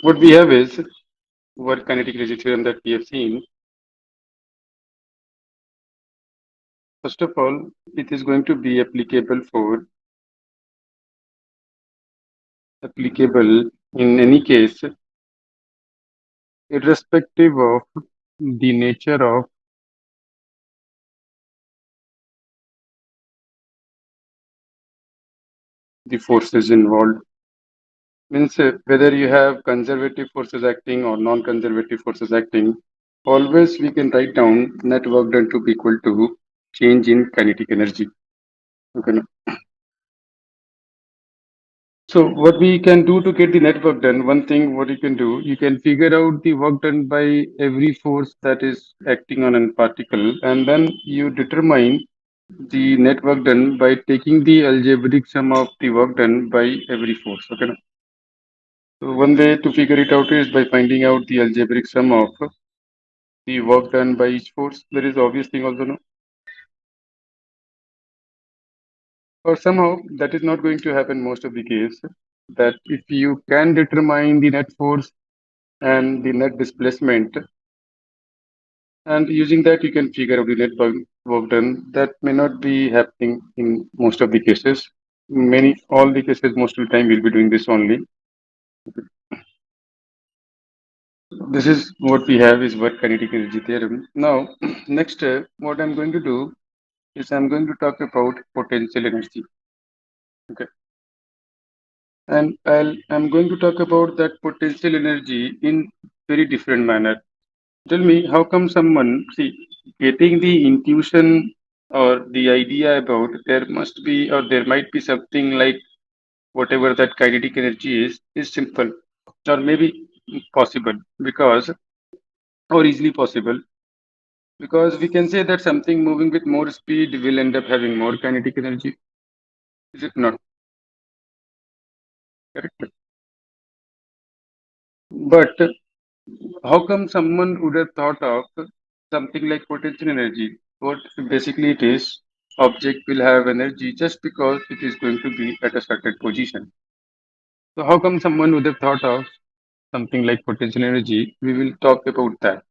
What we have is what kinetic energy theorem that we have seen. First of all, it is going to be applicable in any case, irrespective of the nature of the forces involved. Means whether you have conservative forces acting or non-conservative forces acting, always we can write down net work done to be equal to change in kinetic energy. Okay. So what we can do to get the net work done, one thing what you can do, you can figure out the work done by every force that is acting on a particle, and then you determine the net work done by taking the algebraic sum of the work done by every force. Okay. So one way to figure it out is by finding out the algebraic sum of the work done by each force. There is obvious thing also, no? Or somehow that is not going to happen most of the case. That if you can determine the net force and the net displacement, and using that you can figure out the net work done. That may not be happening in most of the cases. Many, all the cases, most of the time we'll be doing this only. This is what we have is what kinetic energy theorem. Now, next, what I'm going to do is I'm going to talk about potential energy. Okay, and I'm going to talk about that potential energy in very different manner. Tell me, how come someone see getting the intuition or the idea about there must be or there might be something like whatever that kinetic energy is simple or maybe possible because or easily possible because we can say that something moving with more speed will end up having more kinetic energy. Is it not correct? But how come someone would have thought of something like potential energy? What basically it is, object will have energy just because it is going to be at a certain position. So how come someone would have thought of something like potential energy? We will talk about that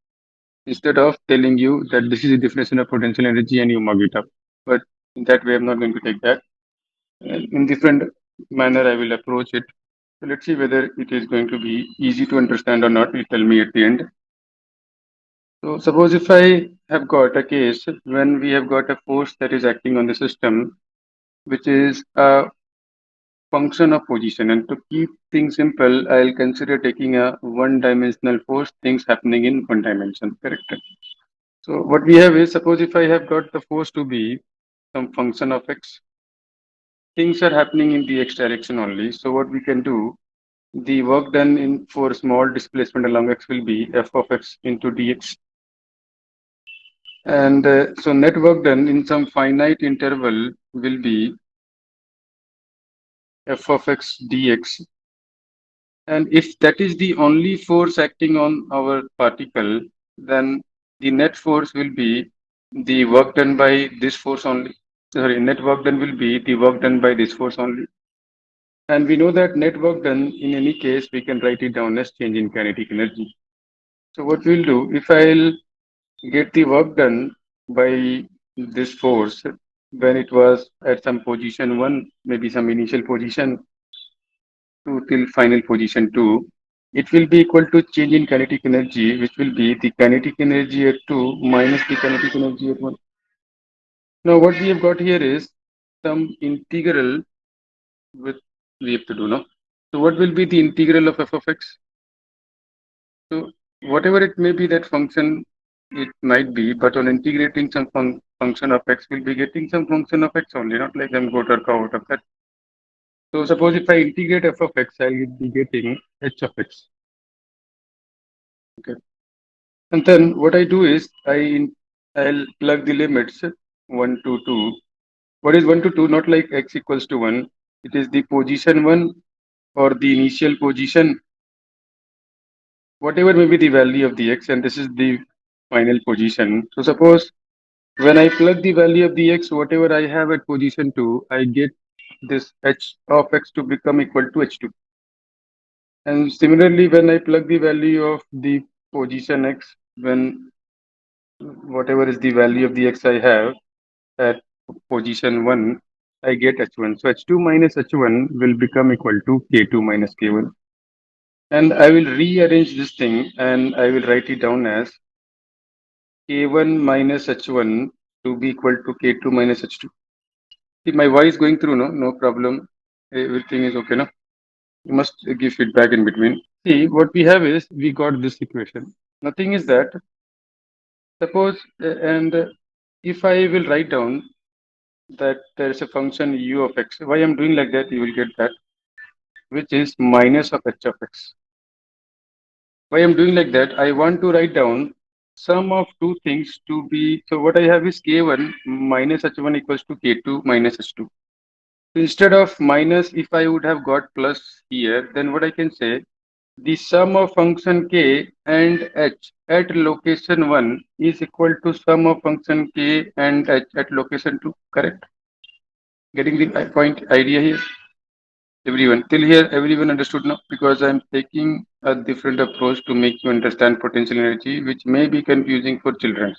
instead of telling you that this is the definition of potential energy and you mug it up. But in that way, I'm not going to take that. In different manner, I will approach it. So let's see whether it is going to be easy to understand or not. You tell me at the end. So suppose if I have got a case when we have got a force that is acting on the system, which is a function of position. And to keep things simple, I'll consider taking a one-dimensional force, things happening in one dimension. Correct. So what we have is suppose if I have got the force to be some function of x, things are happening in the x direction only. So what we can do, the work done in for small displacement along x will be f of x into dx. And so net work done in some finite interval will be f of x dx. And if that is the only force acting on our particle, then the net force will be the work done by this force only. Sorry, net work done will be the work done by this force only. And we know that net work done in any case, we can write it down as change in kinetic energy. So what we'll do, if I'll get the work done by this force when it was at some position one, maybe some initial position two till final position two, it will be equal to change in kinetic energy, which will be the kinetic energy at two minus the kinetic energy at one. Now what we have got here is some integral with we have to do now. So what will be the integral of f of x? So whatever it may be that function it might be, but on integrating some function of x, we'll be getting some function of x only, not like I'm going to work out of that. So suppose if I integrate f of x, I'll be getting h of x. Okay. And then what I do is I'll plug the limits 1 to 2. What is 1 to 2? Not like x equals to 1. It is the position 1 or the initial position, whatever may be the value of the x, and this is the final position. So suppose when I plug the value of the x, whatever I have at position 2, I get this h of x to become equal to h2. And similarly, when I plug the value of the position x, when whatever is the value of the x I have at position 1, I get h1. So h2 minus h1 will become equal to k2 minus k1. And I will rearrange this thing and I will write it down as k1 minus h1 to be equal to k2 minus h2. See, my voice going through, no? No problem. Everything is okay, no? You must give feedback in between. See, what we have is we got this equation. Nothing is that. Suppose, and if I will write down that there is a function u of x, why I'm doing like that, you will get that, which is minus of h of x. Why I'm doing like that, I want to write down sum of two things to be, so what I have is k1 minus h1 equals to k2 minus h2. So instead of minus, if I would have got plus here, then what I can say, the sum of function k and h at location 1 is equal to sum of function k and h at location 2. Correct? Getting the point idea here? Everyone. Till here, everyone understood now? Because I'm taking a different approach to make you understand potential energy, which may be confusing for children.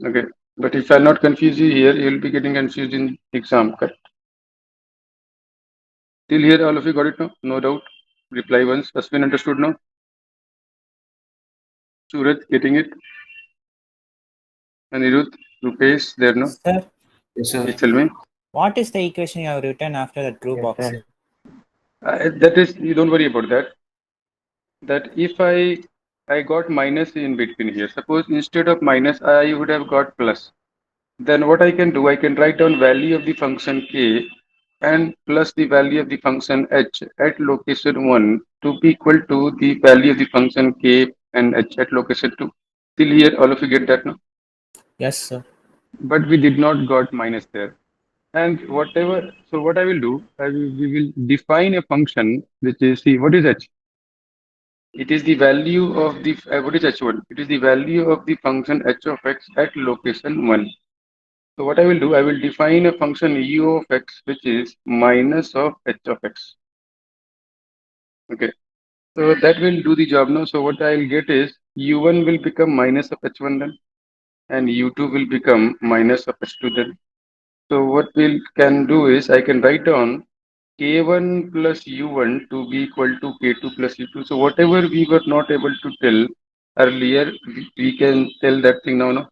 Okay. But if I not confuse you here, you'll be getting confused in exam. Correct? Till here, all of you got it now? No doubt. Reply once. Aswin understood now? Suraj getting it? Anirudh, Rupesh, there no? Sir, Yes, sir. Yes, tell me. what is the equation you have written after the true box? That is, you don't worry about that. That if I got minus in between here, suppose instead of minus I would have got plus, then what I can do, I can write down value of the function k and plus the value of the function h at location 1 to be equal to the value of the function k and h at location 2. Till here, all of you get that now? Yes, sir. But we did not got minus there. And whatever, so what I will do, we will define a function which is, see, what is h? It is the value of the, what is h1? It is the value of the function h of x at location 1. So what I will do, I will define a function u of x which is minus of h of x. Okay. So that will do the job now. So what I will get is u1 will become minus of h1 then, and u2 will become minus of h2 then. So what we can do is I can write down k1 plus u1 to be equal to k2 plus u2. So whatever we were not able to tell earlier, we can tell that thing now. No?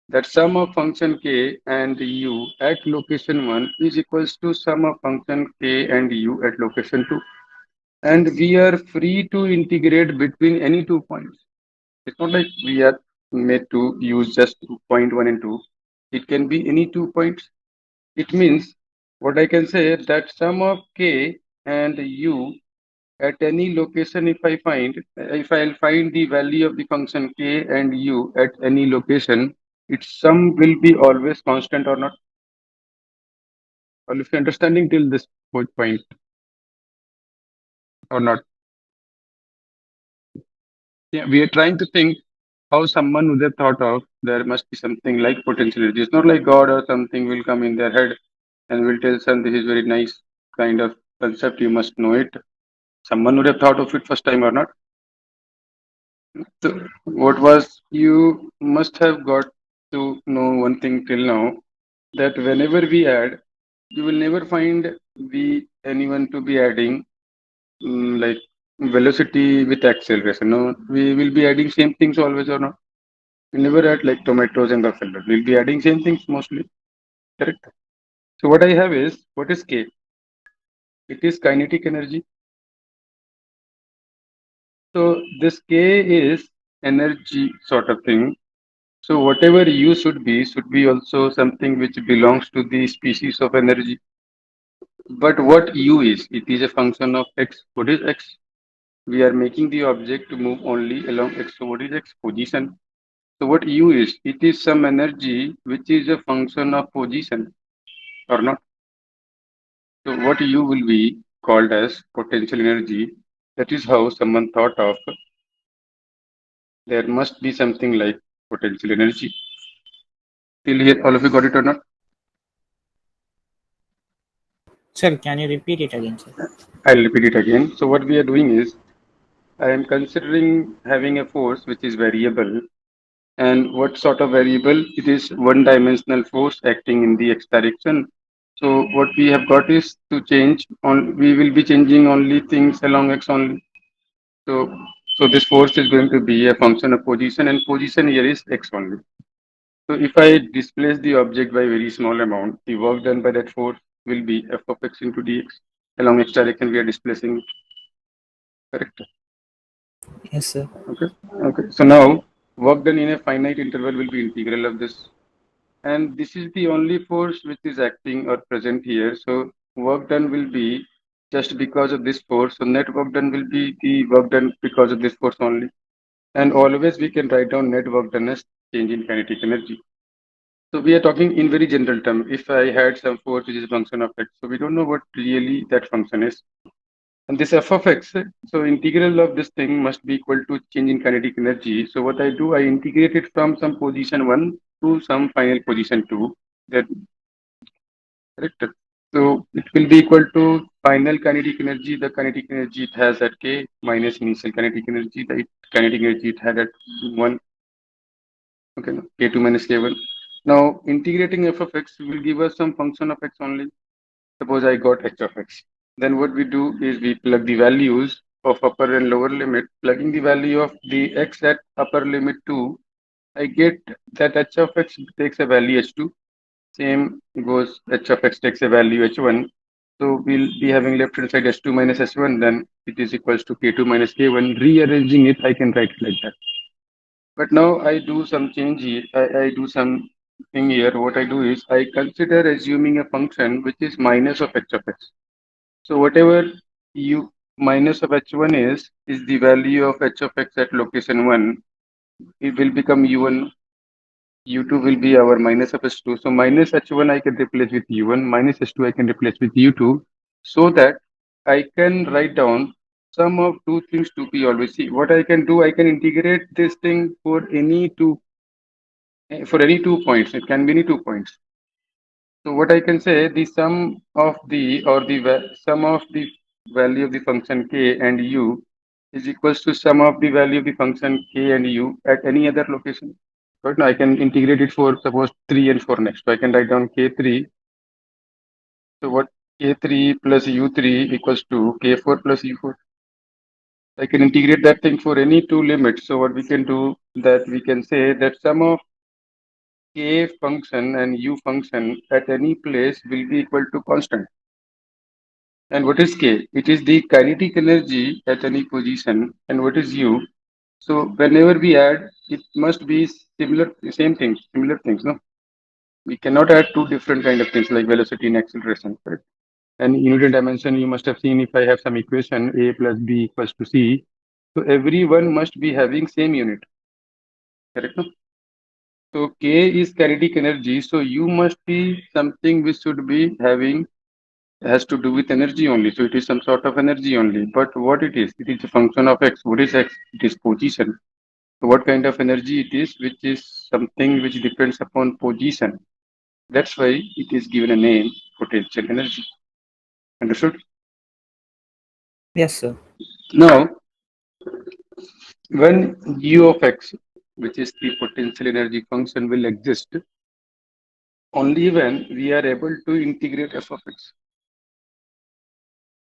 That sum of function k and u at location 1 is equals to sum of function k and u at location 2. And we are free to integrate between any 2 points. It's not like we are made to use just point 1 and 2. It can be any 2 points. It means what I can say that sum of k and u at any location, if I'll find the value of the function k and u at any location, its sum will be always constant or not. Or if you're understanding till this point or not. Yeah, we are trying to think how someone would have thought of there must be something like potential energy. It's not like God or something will come in their head and will tell son this is very nice kind of concept, you must know it. Someone would have thought of it first time or not. So what was you must have got to know one thing till now that whenever we add, you will never find we anyone to be adding like velocity with acceleration. No, we will be adding same things always or not. We never add like tomatoes and buffalo. We'll be adding same things mostly. Correct. So what I have is what is K? It is kinetic energy. So this K is energy sort of thing. So whatever U should be also something which belongs to the species of energy. But what U is? It is a function of X. What is X? We are making the object to move only along X. So what is X? Position. So what U is? It is some energy which is a function of position or not. So what U will be called as potential energy. That is how someone thought of there must be something like potential energy. Till here, all of you got it or not? Sir, can you repeat it again, sir? I'll repeat it again. So what we are doing is I am considering having a force which is variable. And what sort of variable? It is one-dimensional force acting in the x direction. So what we have got is to change on. We will be changing only things along x only. So so this force is going to be a function of position, and position here is x only. So if I displace the object by very small amount, the work done by that force will be f of x into dx. Along x direction, we are displacing. Correct. Yes, sir. Okay. Okay. So now work done in a finite interval will be integral of this. And this is the only force which is acting or present here. So work done will be just because of this force. So net work done will be the work done because of this force only. And always we can write down net work done as change in kinetic energy. So we are talking in very general term. If I had some force which is a function of x, so we don't know what really that function is. And this f of x, so integral of this thing must be equal to change in kinetic energy. So what I do, I integrate it from some position 1 to some final position 2. That correct. So it will be equal to final kinetic energy, the kinetic energy it has at k minus initial kinetic energy, the kinetic energy it had at 1. Okay, no, k2 minus k1. Now integrating f of x will give us some function of x only. Suppose I got h of x. Then what we do is we plug the values of upper and lower limit. Plugging the value of the x at upper limit 2, I get that h of x takes a value h2. Same goes h of x takes a value h1. So we'll be having left hand side h2 minus h1. Then it is equals to k2 minus k1. Rearranging it, I can write it like that. But now I do some change here. I do some thing here. What I do is I consider assuming a function which is minus of h of x. So whatever u minus of h1 is the value of h of x at location 1. It will become u1. u2 will be our minus of h2. So minus h1 I can replace with u1. Minus h2 I can replace with u2. So that I can write down sum of two things to be always. See what I can do. I can integrate this thing for any 2 points. It can be any 2 points. So what I can say, the sum of the or the sum of the value of the function k and u is equals to sum of the value of the function k and u at any other location. Right now I can integrate it for suppose 3 and 4 next. So I can write down k3. So what k3 plus u3 equals to k4 plus u4. I can integrate that thing for any two limits. So what we can do that we can say that sum of k function and u function at any place will be equal to constant. And what is k? It is the kinetic energy at any position. And what is u? So whenever we add, it must be similar things. No, we cannot add two different kind of things like velocity and acceleration. Correct? And in unit dimension, you must have seen if I have some equation a plus b equals to c. So everyone must be having same unit. Correct? No? So k is kinetic energy. So u must be something which should be having has to do with energy only. So it is some sort of energy only. But what it is a function of x. What is x? It is position. So what kind of energy it is, which is something which depends upon position. That's why it is given a name, potential energy. Understood? Yes, sir. Now, when u of x, which is the potential energy function, will exist only when we are able to integrate f of x.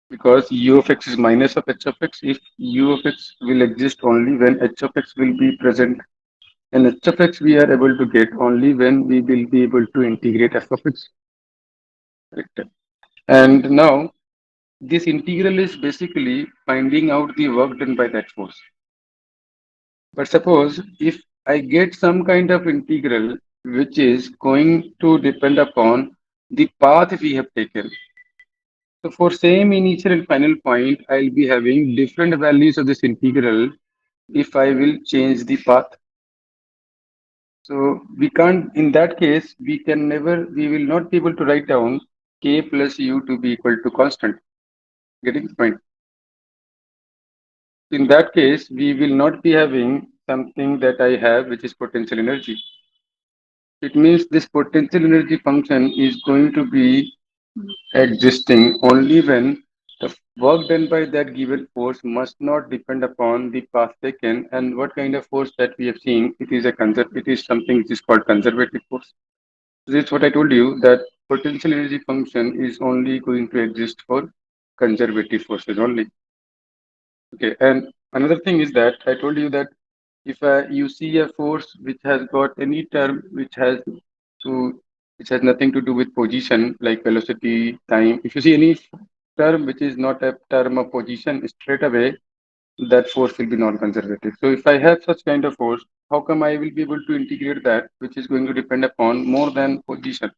Because u of x is minus of h of x, if u of x will exist only when h of x will be present, and h of x we are able to get only when we will be able to integrate f of x. Correct. And now this integral is basically finding out the work done by that force. But suppose if I get some kind of integral which is going to depend upon the path we have taken. So for same initial and final point, I'll be having different values of this integral if I will change the path. So we can't, in that case, we will not be able to write down k plus u to be equal to constant. Getting the point? In that case, we will not be having something that I have, which is potential energy. It means this potential energy function is going to be existing only when the work done by that given force must not depend upon the path taken. And what kind of force that we have seen? It is something which is called conservative force. This is what I told you, that potential energy function is only going to exist for conservative forces only. Okay, and another thing is that I told you that if you see a force which has got any term to which has nothing to do with position like velocity, time. If you see any term which is not a term of position, straight away that force will be non-conservative. So if I have such kind of force, how come I will be able to integrate that which is going to depend upon more than position?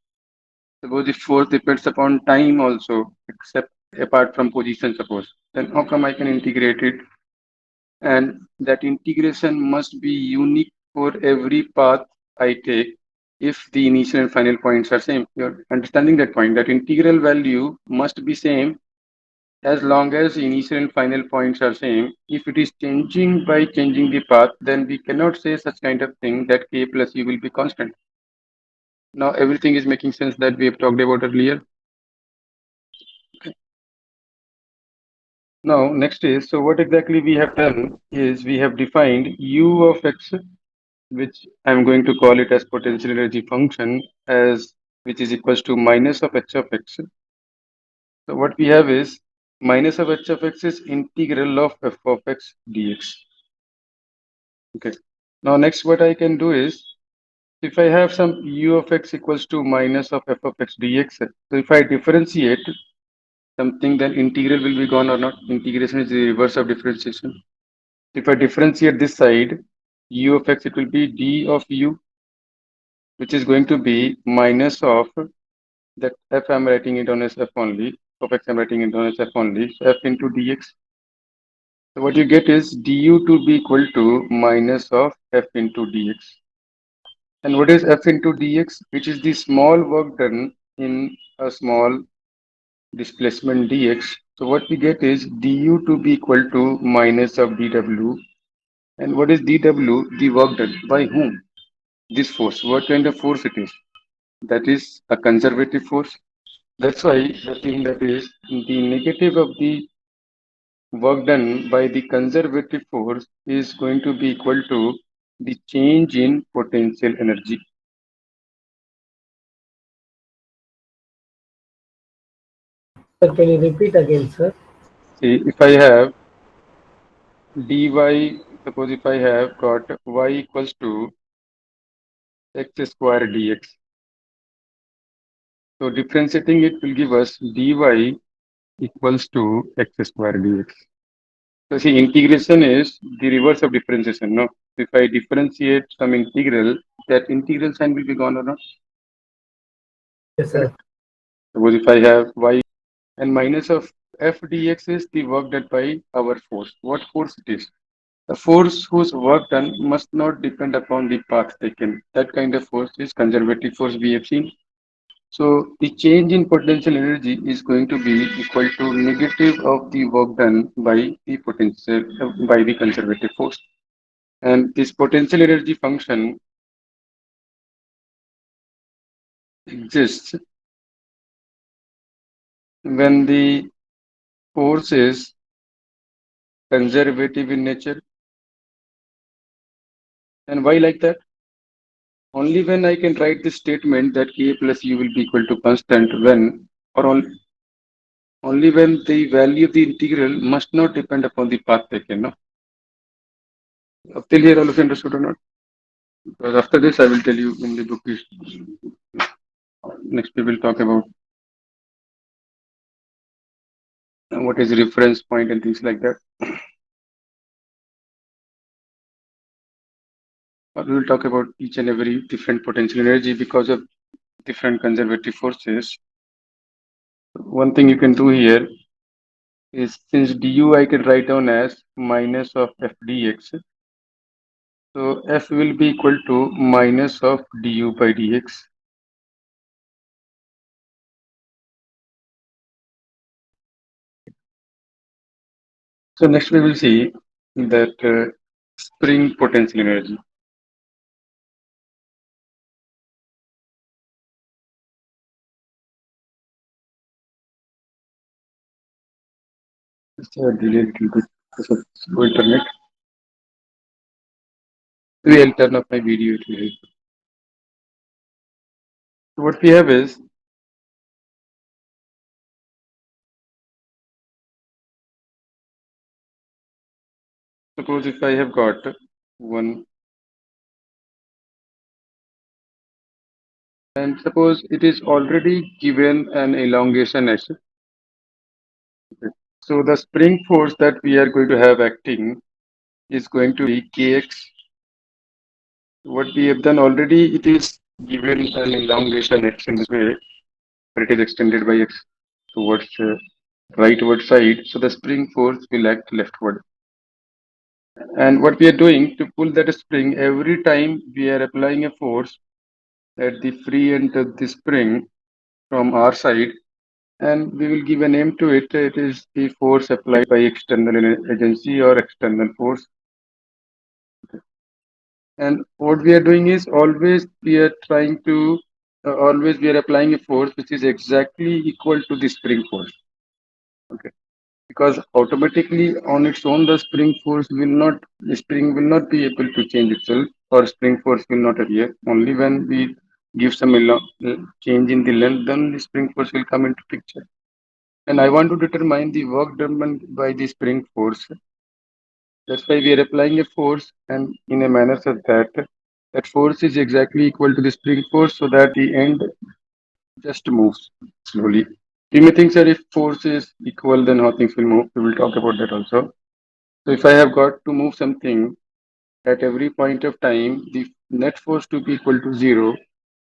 Suppose if force depends upon time also, except apart from position, suppose, then how come I can integrate it? And that integration must be unique for every path I take if the initial and final points are same. You're understanding that point, that integral value must be same as long as initial and final points are same. If it is changing by changing the path, then we cannot say such kind of thing that k plus u will be constant. Now everything is making sense that we have talked about earlier. Now, next is, so what exactly we have done is we have defined u of x, which I'm going to call it as potential energy function, as which is equals to minus of h of x. So what we have is minus of h of x is integral of f of x dx. Okay. Now, next what I can do is, if I have some u of x equals to minus of f of x dx, so if I differentiate something, then integral will be gone or not. Integration is the reverse of differentiation. If I differentiate this side, u of x, it will be d of u, which is going to be minus of that f I'm writing it on as f only, of x I'm writing it on as f only, so f into dx. So what you get is du to be equal to minus of f into dx. And what is f into dx? Which is the small work done in a small displacement dx. So what we get is du to be equal to minus of dw. And what is dw? The work done. By whom? This force. What kind of force it is? That is a conservative force. That's why the thing that is the negative of the work done by the conservative force is going to be equal to the change in potential energy. Sir, can you repeat again, sir? See, if I have dy, suppose if I have got y equals to x square dx. So differentiating it will give us dy equals to x square dx. So see, integration is the reverse of differentiation. No, if I differentiate some integral, that integral sign will be gone or not? Yes, sir. Correct. Suppose if I have y and minus of f dx is the work done by our force. What force it is? The force whose work done must not depend upon the path taken. That kind of force is conservative force we have seen. So the change in potential energy is going to be equal to negative of the work done by the potential by the conservative force. And this potential energy function exists when the force is conservative in nature. And why like that? Only when I can write this statement that k plus u will be equal to constant when, or only when the value of the integral must not depend upon the path taken. No? Up till here, all of you understood or not? Because after this, I will tell you in the book is next we will talk about what is reference point and things like that. Or we will talk about each and every different potential energy because of different conservative forces. One thing you can do here is since du I can write down as minus of f dx. So f will be equal to minus of du by dx. So next we will see that spring potential energy. Just delay a little bit because of slow internet. Maybe I'll turn off my video. It will help. So what we have is, suppose if I have got one, and suppose it is already given an elongation x. So the spring force that we are going to have acting is going to be kx. What we have done already, it is given an elongation x in this way, but it is extended by x towards rightward side. So the spring force will act leftward. And what we are doing to pull that spring, every time we are applying a force at the free end of the spring from our side, and we will give a name to it. It is the force applied by external agency or external force. And what we are doing is always we are trying to always we are applying a force which is exactly equal to the spring force. Okay, because automatically on its own the spring will not be able to change itself, or spring force will not appear. Only when we give some change in the length, then the spring force will come into picture. And I want to determine the work done by the spring force. That's why we are applying a force, and in a manner such that that force is exactly equal to the spring force, so that the end just moves slowly. You may think, sir, if force is equal, then how things will move. We will talk about that also. So if I have got to move something at every point of time, the net force to be equal to zero,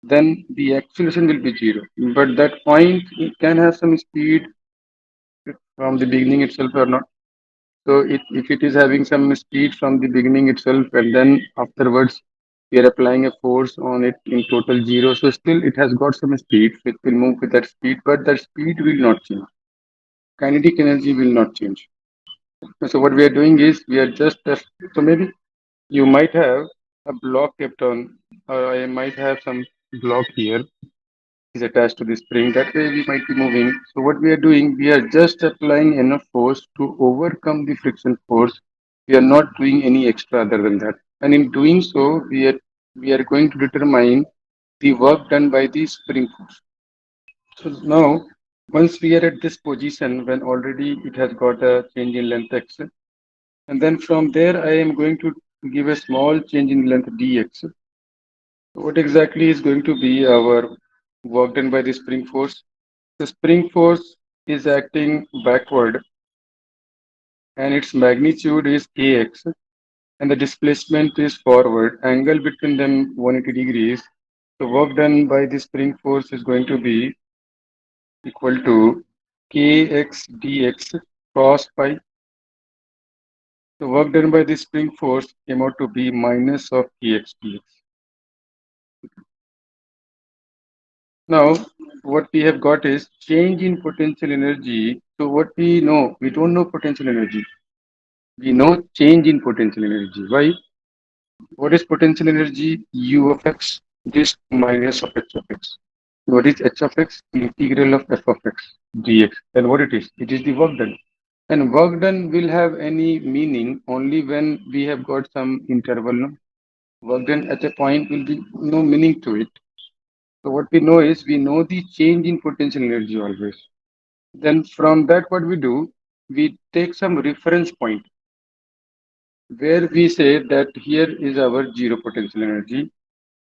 then the acceleration will be zero. But that point it can have some speed from the beginning itself or not. So if it is having some speed from the beginning itself, and then afterwards we are applying a force on it in total zero, so still it has got some speed. It will move with that speed, but that speed will not change. Kinetic energy will not change. So what we are doing is we are just so maybe you might have a block kept on, or I might have some block here is attached to the spring. That way we might be moving. So what we are doing, we are just applying enough force to overcome the friction force. We are not doing any extra other than that. And in doing so, we are going to determine the work done by the spring force. So now, once we are at this position when already it has got a change in length x, and then from there I am going to give a small change in length dx. What exactly is going to be our work done by the spring force? The spring force is acting backward and its magnitude is kx, and the displacement is forward. Angle between them 180 degrees. The work done by the spring force is going to be equal to kx dx cos pi. The work done by the spring force came out to be minus of kx dx. Now, what we have got is change in potential energy. So what we know, we don't know potential energy. We know change in potential energy. Why? What is potential energy? U of x, this minus of h of x. What is h of x? Integral of f of x dx. And what it is? It is the work done. And work done will have any meaning only when we have got some interval. No? Work done at a point will be no meaning to it. So what we know is we know the change in potential energy always. Then from that, what we do, we take some reference point where we say that here is our zero potential energy.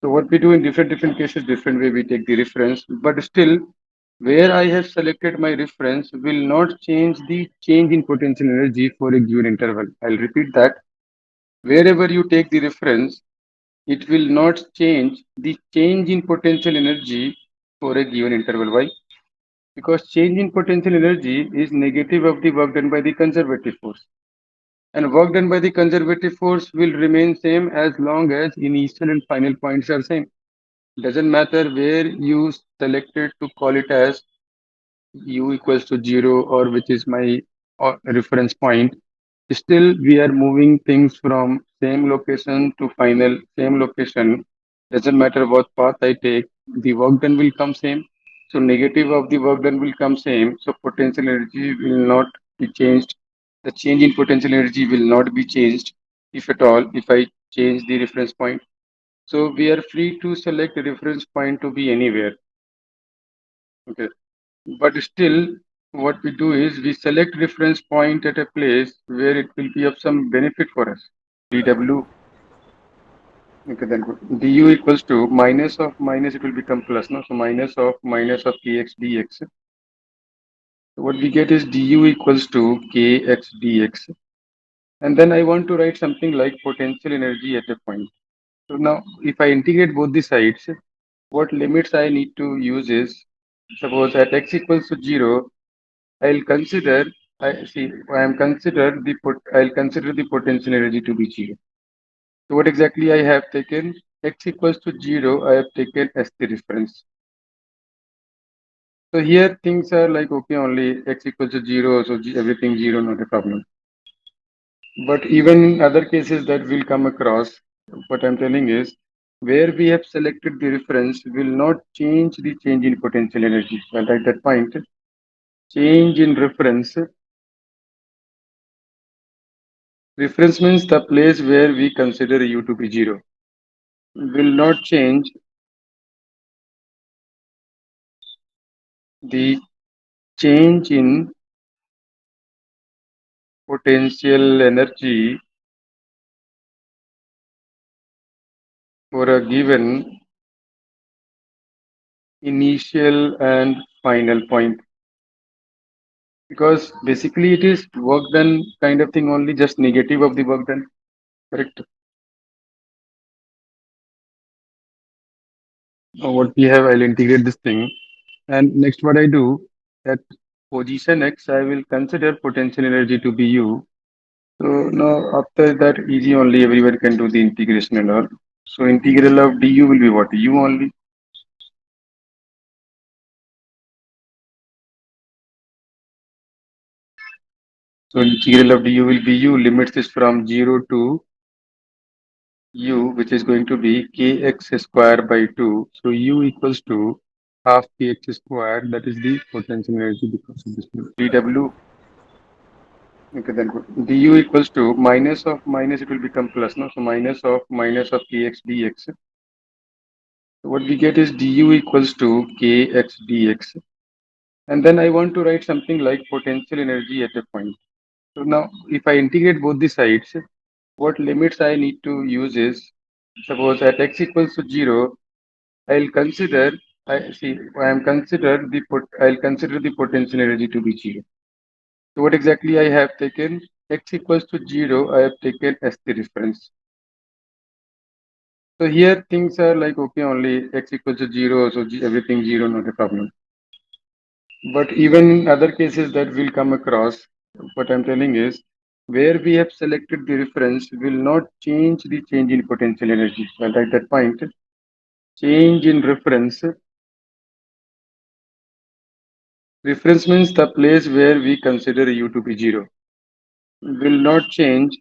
So what we do in different cases, different way we take the reference, but still where I have selected my reference will not change the change in potential energy for a given interval. I'll repeat that. Wherever you take the reference, it will not change the change in potential energy for a given interval. Why? Because change in potential energy is negative of the work done by the conservative force. And work done by the conservative force will remain same as long as initial and final points are same. Doesn't matter where you selected to call it as u equals to 0 or which is my reference point. Still, we are moving things from same location to final same location. Doesn't matter what path I take, the work done will come same. So negative of the work done will come same. So potential energy will not be changed The change in potential energy will not be changed, if at all, if I change the reference point. So we are free to select a reference point to be anywhere. Okay. But still, what we do is we select reference point at a place where it will be of some benefit for us. dw, okay, then du equals to minus of minus, it will become plus, no? So minus of kx dx. So what we get is du equals to kx dx. And then I want to write something like potential energy at a point. So now, if I integrate both the sides, what limits I need to use is, suppose at x equals to 0, I'll consider, I see, I am consider the I'll consider the potential energy to be 0. So what exactly I have taken? X equals to 0, I have taken as the reference. So here things are like, okay, only x equals to 0, so everything 0, not a problem. But even in other cases that we'll come across, what I'm telling is, where we have selected the reference will not change the change in potential energy. I'll write that point. Change in reference. Reference means the place where we consider u to be 0. Will not change the change in potential energy for a given initial and final point. Because basically it is work done kind of thing, only just negative of the work done. Correct? Now what we have, I'll integrate this thing. And next what I do, at position x, I will consider potential energy to be u. So now after that, easy only, everyone can do the integration and all. So integral of du will be what? U only. So integral of du will be u, limits is from 0 to u, which is going to be kx square by 2. So u equals to half kx square, that is the potential energy because of this dw. Okay, then du equals to minus of minus, it will become plus, no? So minus of kx dx. So what we get is du equals to kx dx. And then I want to write something like potential energy at a point. So now, if I integrate both the sides, what limits I need to use is, suppose at x equals to 0, I'll consider, I'll consider the potential energy to be 0. So what exactly I have taken? X equals to 0, I have taken as the reference. So here things are like, okay, only x equals to 0, so everything 0, not a problem. But even in other cases that we'll come across, what I'm telling is, where we have selected the reference will not change the change in potential energy. I'll write that point. Change in reference. Reference means the place where we consider u to be 0. Will not change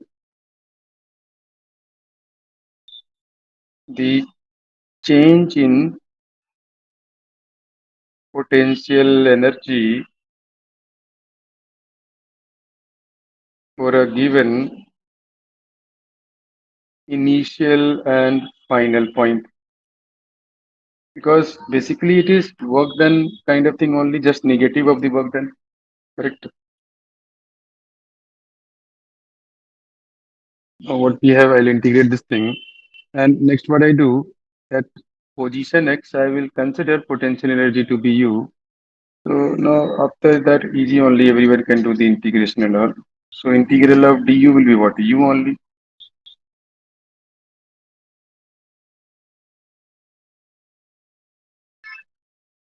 the change in potential energy for a given initial and final point. Because basically it is work done kind of thing, only just negative of the work done. Correct? Now what we have, I'll integrate this thing. And next what I do, at position x, I will consider potential energy to be u. So now after that, easy only, everyone can do the integration and all. So integral of du will be what? U only.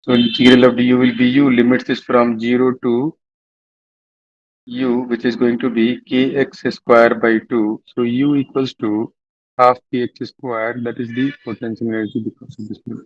So integral of du will be u, limits is from 0 to u, which is going to be kx square by 2. So u equals to half kx square, that is the potential energy because of this.